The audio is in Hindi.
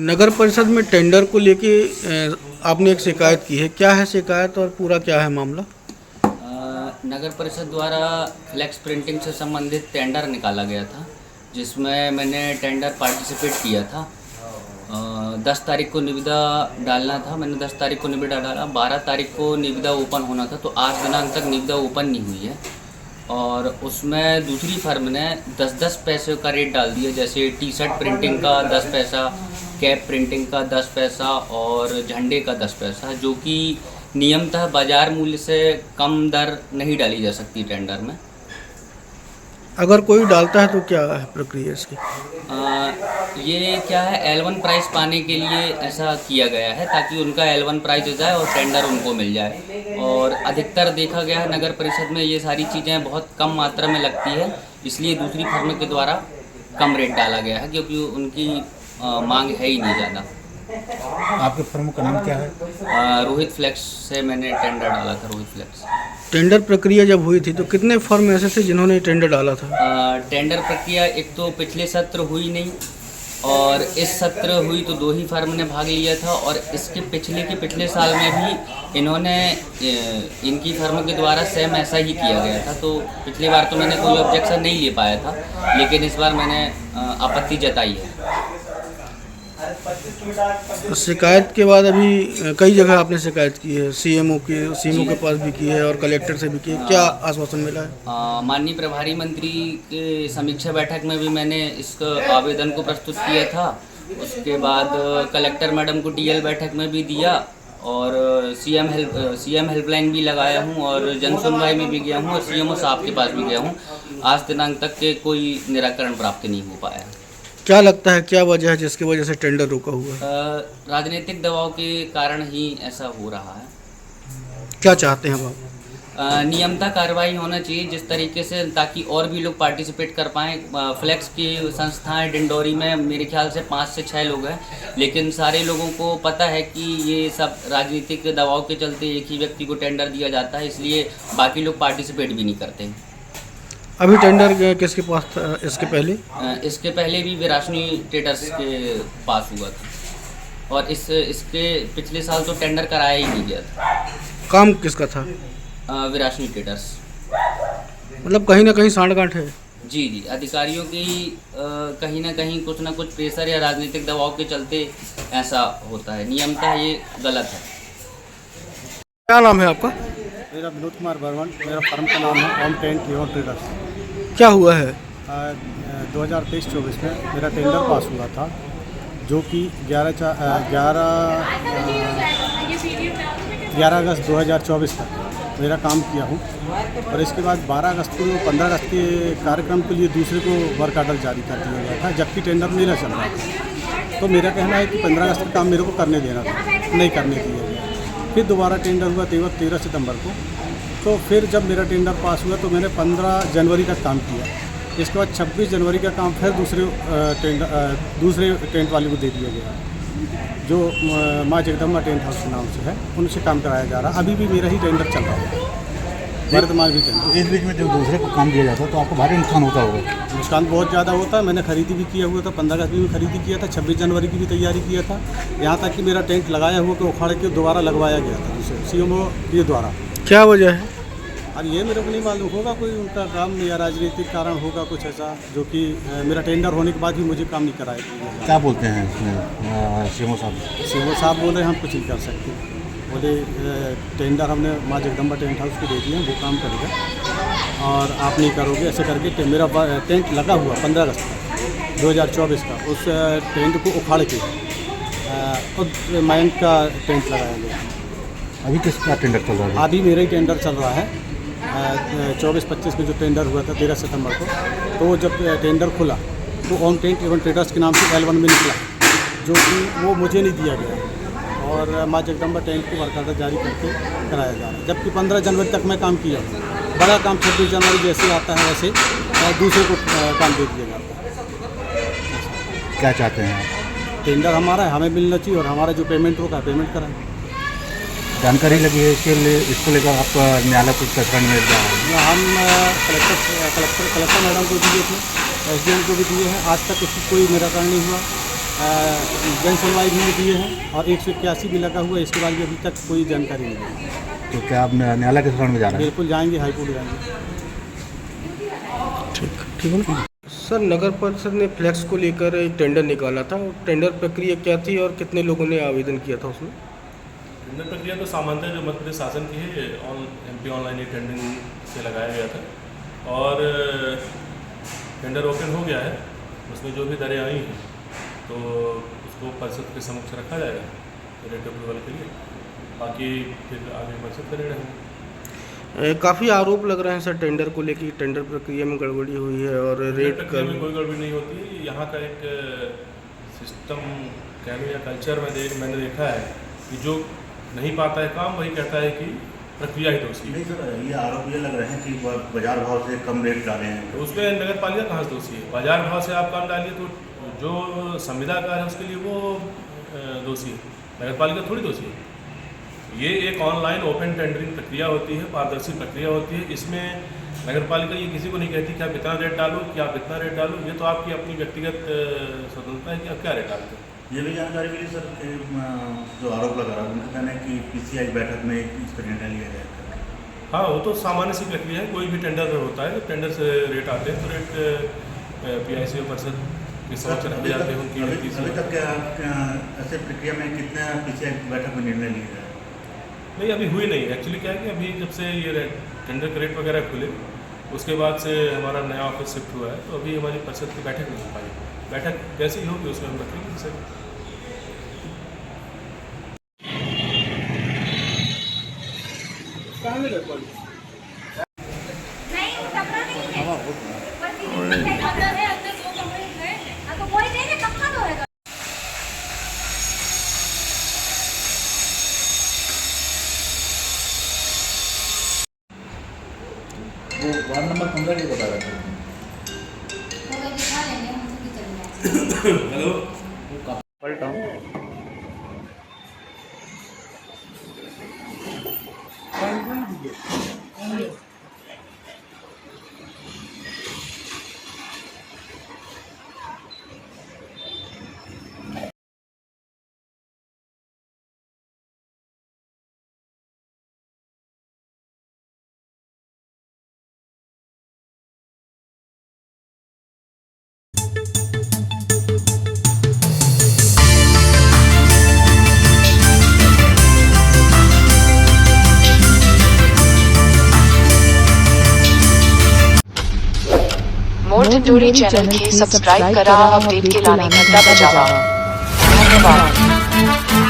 नगर परिषद में टेंडर को लेके आपने एक शिकायत की है, क्या है शिकायत और पूरा क्या है मामला? नगर परिषद द्वारा फ्लैक्स प्रिंटिंग से संबंधित टेंडर निकाला गया था, जिसमें मैंने टेंडर पार्टिसिपेट किया था। 10 तारीख को निविदा डालना था, मैंने 10 तारीख को निविदा डाला। 12 तारीख को निविदा ओपन होना था, तो आज दिनांक तक निविदा ओपन नहीं हुई है। और उसमें दूसरी फर्म ने 10-10 पैसे का रेट डाल दिया, जैसे टी शर्ट प्रिंटिंग का 10 पैसा, कैप प्रिंटिंग का 10 पैसा और झंडे का 10 पैसा, जो कि नियमतः बाजार मूल्य से कम दर नहीं डाली जा सकती टेंडर में। अगर कोई डालता है तो क्या है प्रक्रिया इसकी? ये क्या है, L1 प्राइस पाने के लिए ऐसा किया गया है, ताकि उनका L1 प्राइस हो जाए और टेंडर उनको मिल जाए। और अधिकतर देखा गया है नगर परिषद में ये सारी चीज़ें बहुत कम मात्रा में लगती है, इसलिए दूसरी फर्म के द्वारा कम रेट डाला गया है, क्योंकि उनकी मांग है ही नहीं ज़्यादा। आपके फर्म का नाम क्या है? रोहित फ्लेक्स से मैंने टेंडर डाला था, रोहित फ्लेक्स। टेंडर प्रक्रिया जब हुई थी तो कितने फर्म ऐसे थे जिन्होंने टेंडर डाला था? टेंडर प्रक्रिया एक तो पिछले सत्र हुई नहीं, और इस सत्र हुई तो 2 ही फर्म ने भाग लिया था, और इसके पिछले साल में भी इन्होंने इनकी फर्म के द्वारा सेम ऐसा ही किया गया था। तो पिछली बार तो मैंने कोई ऑब्जेक्शन नहीं ले पाया था, लेकिन इस बार मैंने आपत्ति जताई है। शिकायत के बाद अभी कई जगह आपने शिकायत की है, सीएमओ के पास भी की है और कलेक्टर से भी की है, क्या आश्वासन मिला है? माननीय प्रभारी मंत्री के समीक्षा बैठक में भी मैंने इस आवेदन को प्रस्तुत किया था। उसके बाद कलेक्टर मैडम को टीएल बैठक में भी दिया, और सीएम हेल्पलाइन भी लगाया हूँ, और जन सुनवाई में भी गया हूँ, और सीएमओ साहब के पास भी गया हूँ। आज दिनांक तक के कोई निराकरण प्राप्त नहीं हो पाया। क्या लगता है क्या वजह है जिसकी वजह से टेंडर रुका हुआ है? राजनीतिक दबाव के कारण ही ऐसा हो रहा है। क्या चाहते हैं आप? नियमतः कार्रवाई होना चाहिए जिस तरीके से, ताकि और भी लोग पार्टिसिपेट कर पाएँ। फ्लैक्स की संस्थाएं डिंडोरी में मेरे ख्याल से 5 से 6 लोग हैं, लेकिन सारे लोगों को पता है कि ये सब राजनीतिक दबाव के चलते एक ही व्यक्ति को टेंडर दिया जाता है, इसलिए बाकी लोग पार्टिसिपेट भी नहीं करते। अभी टेंडर किसके पास था इसके पहले? इसके पहले भी विरासनी ट्रेडर्स के पास हुआ था, और इसके पिछले साल तो टेंडर कराया ही नहीं गया था। काम किसका था? विरासनी ट्रेडर्स। मतलब कहीं ना कहीं सांठ-गांठ है। जी, अधिकारियों की कहीं ना कहीं कुछ ना कुछ प्रेशर या राजनीतिक दबाव के चलते ऐसा होता है। नियमतः ये गलत है। क्या नाम है आपका? मेरा विनोद कुमार बर्मन, मेरा फर्म का नाम है ओम टेंट लियोन ट्रेडर्स। क्या हुआ है? 2023-24 में मेरा टेंडर पास हुआ था, जो कि 11 अगस्त 2024 तक मेरा काम किया हूँ। और इसके बाद 12 अगस्त को 15 अगस्त के कार्यक्रम के लिए दूसरे को वर्क आर्डर जारी कर दिया गया था, जबकि टेंडर मेरा चल रहा था। तो मेरा कहना है कि 15 अगस्त का काम मेरे को करने देना था, नहीं करने दिया गया। फिर दोबारा टेंडर हुआ 13 सितंबर को। तो फिर जब मेरा टेंडर पास हुआ तो मैंने 15 जनवरी तक काम किया। इसके बाद 26 जनवरी का काम फिर दूसरे टेंट वाले को दे दिया गया, जो माँ जगदम्बा टेंट हाउस के नाम से है, उनसे काम कराया जा रहा। अभी भी मेरा ही टेंडर चल रहा है, वर्तमान भी टेंडर। इस बीच में जब दूसरे को काम दिया जाता है तो आपको भारी नुकसान होता होगा? नुकसान बहुत ज़्यादा होता है। मैंने खरीदी भी किया हुआ था, 15 अगस्त में खरीदी किया था, 26 जनवरी की भी तैयारी किया था। यहाँ तक कि मेरा टेंट लगाया हुआ को उखाड़ के दोबारा लगवाया गया था दूसरे सीएमओ के द्वारा। क्या वजह है? और ये मेरे को नहीं मालूम, होगा कोई उनका काम या राजनीतिक कारण होगा कुछ ऐसा, जो कि मेरा टेंडर होने के बाद भी मुझे काम नहीं कराया। क्या बोलते हैं इसमें सीएमओ साहब? सीएमओ साहब बोले हम कुछ नहीं कर सकते, बोले टेंडर हमने माँ जगदम्बा टेंट हाउस को दे दिया, वो काम करेगा और आप नहीं करोगे, ऐसे करके। मेरा टेंट लगा हुआ 15 अगस्त 2024 का, उस टेंट को उखाड़ के और मयंक का टेंट लगाया गया। अभी किसका टेंडर चल रहा है? अभी मेरा ही टेंडर चल रहा है। 24-25 में जो टेंडर हुआ था 13 सितंबर को, तो जब टेंडर खुला तो ओम टेंट एवं ट्रेडर्स के नाम से L1 में निकला, जो कि वो मुझे नहीं दिया गया, और माँ जगदम्बा टेंट को वर्क आर्डर जारी करके कराया जा रहा है। जबकि 15 जनवरी तक मैं काम किया, बड़ा काम 26 जनवरी जैसे आता है वैसे दूसरे को काम दे दिया जाता है। क्या चाहते हैं आप? टेंडर हमारा है, हमें मिलना चाहिए, और हमारा जो पेमेंट होगा पेमेंट कराएं। जानकारी लगी है इसको लेकर आप न्यायालय को प्रकरण में जा रहे हैं? हम कलेक्टर मैडम को दिए थे, SDM को भी दिए हैं। आज तक इसकी कोई निराकरण नहीं हुआ। जन सुनवाई भी दिए हैं और 181 भी लगा हुआ है, इसके बाद भी अभी तक कोई जानकारी नहीं है। तो क्या आप न्यायालय के शरण में जा रहे हैं? बिल्कुल जाएंगे, हाईकोर्ट जाएंगे। ठीक है ना। सर, नगर परिषद ने फ्लैक्स को लेकर एक टेंडर निकाला था, टेंडर प्रक्रिया क्या थी और कितने लोगों ने आवेदन किया था उसमें? टेंडर प्रक्रिया तो सामान्यतः जो मध्य प्रदेश शासन की है, MP ऑनलाइन टेंडरिंग से लगाया गया था और टेंडर ओपन हो गया है। उसमें जो भी दरें आई हैं तो उसको परिषद के समक्ष रखा जाएगा रेट अप्रूवल के लिए, बाकी फिर आगे परिषद का निर्णय होगा। काफ़ी आरोप लग रहे हैं सर टेंडर को लेकर, टेंडर प्रक्रिया में गड़बड़ी हुई है और रेट प्रक्रिया में कोई गड़बड़ी नहीं होती। यहाँ का एक सिस्टम कह लो या कल्चर में मैंने देखा है कि जो नहीं पाता है काम वही कहता है कि प्रक्रिया ही दोषी है। नहीं सर, ये आरोप ये लग रहे हैं कि बाजार भाव से कम रेट डाले हैं। तो उसमें नगर पालिका कहाँ से दोषी है? बाजार भाव से आप काम डालिए तो जो संविदाकार है उसके लिए वो दोषी है, नगर पालिका थोड़ी दोषी है। ये एक ऑनलाइन ओपन टेंडरिंग प्रक्रिया होती है, पारदर्शी प्रक्रिया होती है। इसमें नगर पालिका ये किसी को नहीं कहती कि आप इतना रेट डालो, कि आप इतना रेट डालो। ये तो आपकी अपनी व्यक्तिगत स्वतंत्रता है कि आप क्या रेट डालते हैं। ये भी जानकारी मिली सर कि जो आरोप लगा रहा है उनका कहना है कि PCI बैठक में इसका निर्णय लिया जाएगा। हाँ, वो तो सामान्य सी प्रक्रिया है। कोई भी टेंडर होता है, जब टेंडर से रेट आते हैं तो रेट PIC और परिषद के समक्ष रखे जाते हैं उनकी। अभी तक क्या ऐसे प्रक्रिया में कितने PCI बैठक में निर्णय लिया जाए? नहीं, अभी हुई नहीं। एक्चुअली क्या है कि अभी जब से ये टेंडर के रेट वगैरह खुले उसके बाद से हमारा नया ऑफिस शिफ्ट हुआ है, तो अभी हमारी परिषद की बैठक नहीं हो पाई। बैठक कैसी होगी उसमें हम रखेंगे सर। वो वार्ड नंबर 15 के बता रहे थे। हेलो, मोर टिटोरी चैनल के सब्सक्राइब करा, अपडेट के लाने घंटा बजावा। धन्यवाद।